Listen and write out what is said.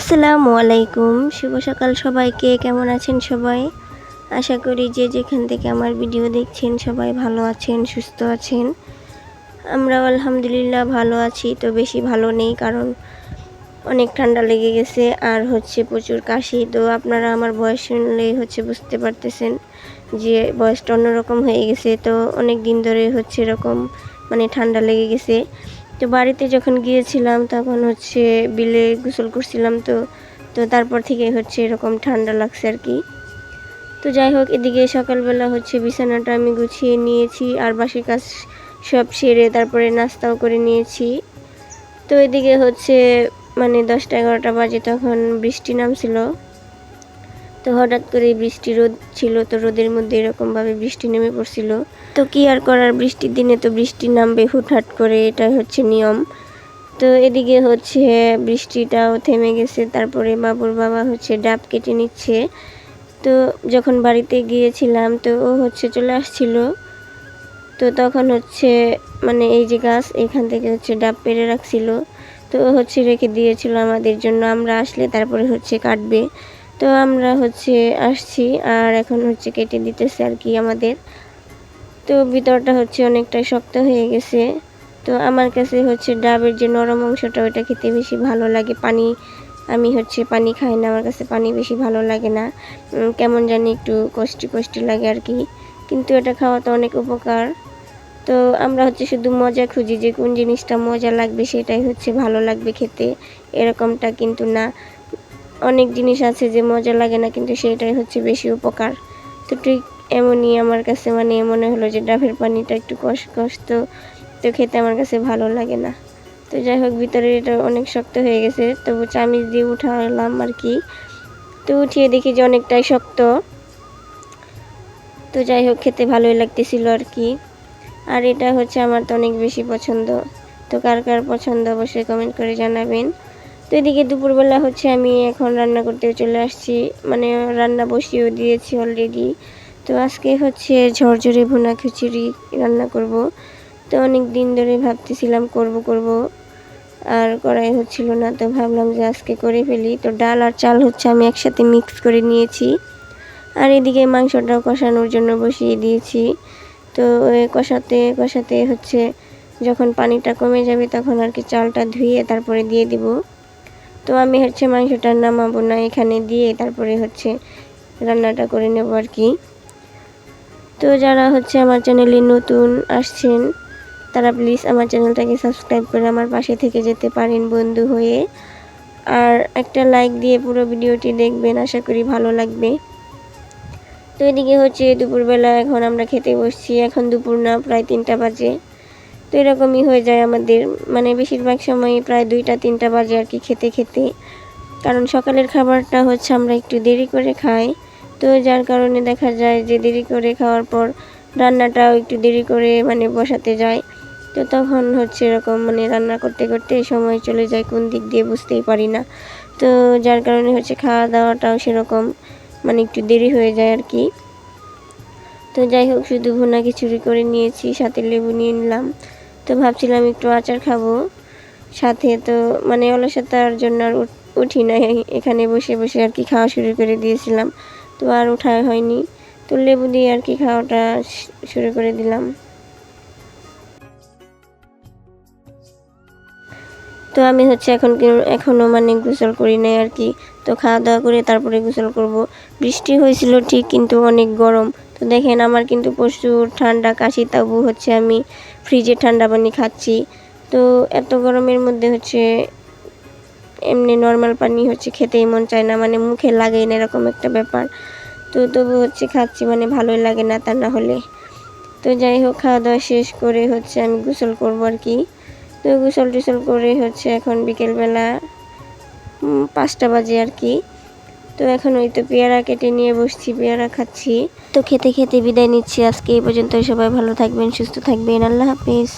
আসসালামু আলাইকুম, শুভ সকাল সবাইকে। কেমন আছেন সবাই? আশা করি যে যেখান থেকে আমার ভিডিও দেখছেন সবাই ভালো আছেন, সুস্থ আছেন। আমরাও আলহামদুলিল্লাহ ভালো আছি। তো বেশি ভালো নেই, কারণ অনেক ঠান্ডা লেগে গেছে আর প্রচুর কাশি। তো আপনারা আমার বয়স শুনলেই বুঝতে পারতেছেন যে বয়সটা অন্যরকম হয়ে গেছে। তো অনেক দিন ধরে এরকম ঠান্ডা লেগে গেছে। তো বাড়িতে যখন গিয়েছিলাম তখন বিলে গোসল করছিলাম। তো তো তারপর থেকে এরকম ঠান্ডা লাগছে আর কি। তো যাই হোক, এদিকে সকালবেলা বিছানাটা আমি গুছিয়ে নিয়েছি আর বাসি কাজ সব সেরে তারপরে নাস্তাও করে নিয়েছি। তো এদিকে 10টা-11টা বাজে, তখন বৃষ্টি নামছিল। তো হঠাৎ করে বৃষ্টি, রোদ ছিল, তো রোদের মধ্যে এরকমভাবে বৃষ্টি নেমে পড়ছিল। তো কি আর করার, বৃষ্টির দিনে তো বৃষ্টি নামবে হুটহাট করে, এটাই নিয়ম। তো এদিকে বৃষ্টিটাও থেমে গেছে। তারপরে বাবুর বাবা ডাব কেটে নিচ্ছে। তো যখন বাড়িতে গিয়েছিলাম তো ও চলে আসছিল। তো তখন এই যে গাছ, এখান থেকে ডাব পেড়ে রাখছিল। তো ও রেখে দিয়েছিল আমাদের জন্য, আমরা আসলে তারপরে কাটবে। তো আমরা আসছি আর এখন কেটে দিতেছে আর কি আমাদের। তো ভিতরটা অনেকটাই শক্ত হয়ে গেছে। তো আমার কাছে ডাবের যে নরম অংশটা, ওটা খেতে বেশি ভালো লাগে। পানি, আমি পানি খাই না, আমার কাছে পানি বেশি ভালো লাগে না। কেমন জানি একটু কষ্টি কষ্টি লাগে আর কি। কিন্তু এটা খাওয়া তো অনেক উপকার। তো আমরা শুধু মজা খুঁজি যে কোন জিনিসটা মজা লাগবে, সেটাই ভালো লাগবে খেতে, এরকমটা কিন্তু না। অনেক জিনিস আছে যে মজা লাগে না, কিন্তু সেটাই বেশি উপকার। তো ঠিক এমনই আমার কাছে মনে হলো যে ডাবের পানিটা একটু কষ্ট, তো খেতে আমার কাছে ভালো লাগে না। তো যাই হোক, ভিতরে এটা অনেক শক্ত হয়ে গেছে, তবু চামিচ দিয়ে উঠালাম আর কি। তো উঠিয়ে দেখি যে অনেকটাই শক্ত। তো যাই হোক, খেতে ভালোই লাগতেছিল আর কি। আর এটা আমার তো অনেক বেশি পছন্দ। তো কার কার পছন্দ অবশ্যই কমেন্ট করে জানাবেন। তো এদিকে দুপুরবেলা আমি এখন রান্না করতে চলে আসছি, রান্না বসিয়েও দিয়েছি অলরেডি। তো আজকে ঝরঝরে ভুনা খিচুড়ি রান্না করব। তো অনেক দিন ধরে ভাবতেছিলাম করব, আর করাই হচ্ছিল না। তো ভাবলাম যে আজকে করে ফেলি। তো ডাল আর চাল আমি একসাথে মিক্স করে নিয়েছি। আর এদিকে মাংসটাও কষানোর জন্য বসিয়ে দিয়েছি। তো কষাতে কষাতে যখন পানিটা কমে যাবে তখন আর কি চালটা ধুয়ে তারপরে দিয়ে দিব। তো আমি মাংসটা নামাবো না, এখানে দিয়ে তারপরে রান্নাটা করে নেব আর কি। তো যারা আমার চ্যানেলে নতুন আসছেন, তারা প্লিজ আমার চ্যানেলটাকে সাবস্ক্রাইব করে আমার পাশে থেকে যেতে পারেন বন্ধু হয়ে। আর একটা লাইক দিয়ে পুরো ভিডিওটি দেখবেন, আশা করি ভালো লাগবে। তো এদিকে দুপুরবেলা এখন আমরা খেতে বসছি। এখন দুপুর না, প্রায় 3টা বাজে। তো এরকমই হয়ে যায় আমাদের, বেশিরভাগ সময় প্রায় 2টা-3টা বাজে আর কি খেতে খেতে। কারণ সকালের খাবারটা আমরা একটু দেরি করে খাই। তো যার কারণে দেখা যায় যে দেরি করে খাওয়ার পর রান্নাটাও একটু দেরি করে বসাতে যায়। তো তখন এরকম রান্না করতে করতে সময় চলে যায় কোন দিক দিয়ে বুঝতেই পারি না। তো যার কারণে খাওয়া দাওয়াটাও সেরকম একটু দেরি হয়ে যায় আর কি। তো যাই হোক, শুধু ভুনা খিচুড়ি করে নিয়েছি, সাথে লেবু নিয়ে নিলাম। তো ভাবছিলাম একটু আচার খাবো সাথে। তো অলসতার জন্য আর উঠি না, এখানে বসে বসে আর কি খাওয়া শুরু করে দিয়েছিলাম। তো আর ওঠা হয়নি। তো লেবু দিয়ে আর কি খাওয়াটা শুরু করে দিলাম। তো আমি এখনও গোসল করি নাই আর কি। তো খাওয়া দাওয়া করে তারপরে গোসল করব। বৃষ্টি হয়েছিল ঠিক, কিন্তু অনেক গরম। তো দেখেন, আমার কিন্তু প্রচুর ঠান্ডা কাশি, তবু আমি ফ্রিজে ঠান্ডা পানি খাচ্ছি। তো এত গরমের মধ্যে এমনি নর্মাল পানি খেতেই মন চায় না, মুখে লাগেই না, এরকম একটা ব্যাপার। তো তবু খাচ্ছি, ভালোই লাগে না তা না হলে। তো যাই হোক, খাওয়া দাওয়া শেষ করে আমি গোসল করবো আর কি। তো গোসল টোসল করে এখন বিকেলবেলা 5টা বাজে আর কি। তো এখন ওই তো পেয়ারা কেটে নিয়ে বসছি, পেয়ারা খাচ্ছি। তো খেতে খেতে বিদায় নিচ্ছি আজকে এই পর্যন্ত। সবাই ভালো থাকবেন, সুস্থ থাকবেন, আল্লাহ হাফেজ।